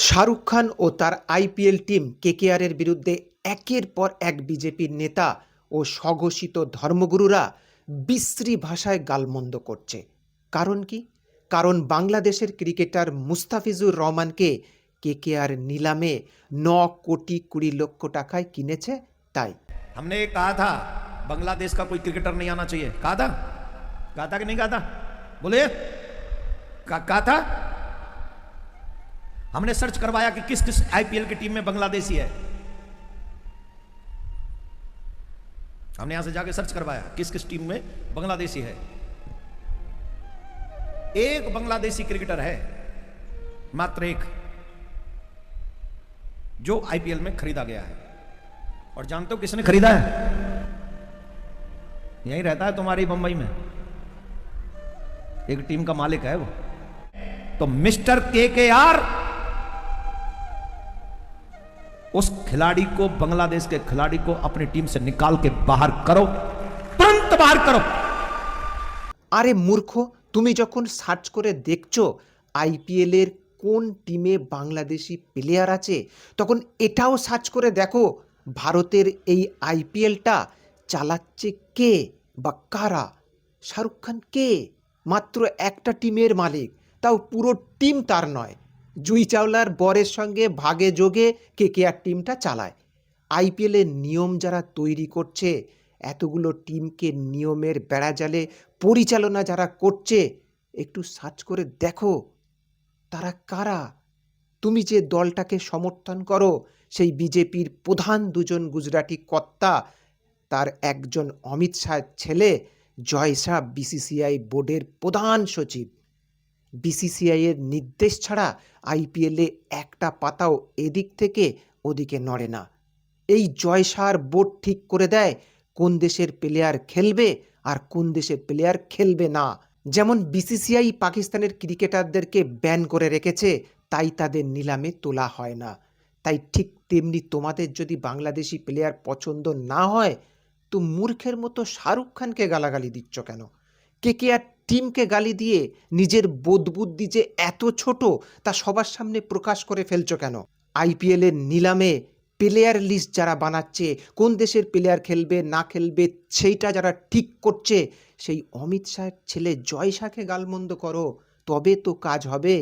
শাহরুখ খান ও তার IPL team কেকেআরের বিরুদ্ধে একের পর এক বিজেপির নেতা ও স্বঘোষিত ধর্মগুরুরা বিশ্রী ভাষায় গালমন্দ করছে। কারণ কি? কারণ বাংলাদেশের ক্রিকেটার মুস্তাফিজুর রহমানকে কেকেআর নিলামে 9 কোটি 20 লক্ষ টাকায় কিনেছে, তাই। हमने एक कहा था बांग्लादेश का कोई क्रिकेटर नहीं आना चाहिए, कहा था कि नहीं कहा था? बोलिए, कहा था। हमने सर्च करवाया कि किस किस आईपीएल की टीम में बांग्लादेशी है। हमने यहां से जाके सर्च करवाया किस किस टीम में बांग्लादेशी है। एक बांग्लादेशी क्रिकेटर है, मात्र एक, जो आईपीएल में खरीदा गया है। और जानते हो किसने खरीदा है? यही रहता है तुम्हारी बंबई में, एक टीम का मालिक है वो। तो मिस्टर केकेआर उस खिलाड़ी को, बांग्लादेश के खिलाड़ी को अपनी टीम से निकाल के बाहर करो, तुरंत बाहर करो। আরে মূর্খ, তুমি যখন সার্চ করে দেখছো আইপিএল এর কোন টিমে বাংলাদেশি প্লেয়ার আছে, তখন এটাও সার্চ করে দেখো ভারতের এই আইপিএলটা চালাচ্ছে কে বা কারা। শাহরুখ খান কে? মাত্র একটা টিমের মালিক, তাও পুরো টিম তার নয়। জুই চাওলার বরের সঙ্গে ভাগে যোগে কেকেআর টিমটা চালায়। আইপিএলের নিয়ম যারা তৈরি করছে, এতগুলো টিমকে নিয়মের বেড়াজালে পরিচালনা যারা করছে, একটু সার্চ করে দেখো তারা কারা। তুমি যে দলটাকে সমর্থন করো, সেই বিজেপির প্রধান দুজন গুজরাটি কর্তা, তার একজন অমিত শাহের ছেলে জয় শাহ বিসিসিআই বোর্ডের প্রধান সচিব। বিসিসিআই এর নির্দেশ ছাড়া আইপিএলে একটা পাতাও এদিক থেকে ওদিকে নড়ে না। এই জয় শাহর বোর্ড ঠিক করে দেয় কোন দেশের প্লেয়ার খেলবে আর কোন দেশের প্লেয়ার খেলবে না। যেমন বিসিসিআই পাকিস্তানের ক্রিকেটারদেরকে ব্যান করে রেখেছে, তাই তাদের নিলামে তোলা হয় না। তাই ঠিক তেমনি তোমাদের যদি বাংলাদেশি প্লেয়ার পছন্দ না হয়, তো মূর্খের মতো শাহরুখ খানকে গালাগালি দিচ্ছ কেন? কেকেআর টিমকে গালি দিয়ে নিজের বোধবুদ্ধি যে এত ছোট তা সবার সামনে প্রকাশ করে ফেলছো কেন? আইপিএল এর নিলামে প্লেয়ার লিস্ট যারা বানাচ্ছে, কোন দেশের প্লেয়ার খেলবে না খেলবে সেইটা যারা ঠিক করছে, সেই অমিত শাহের ছেলে জয় শাহকে গালমন্দ করো, তবে তো কাজ হবে।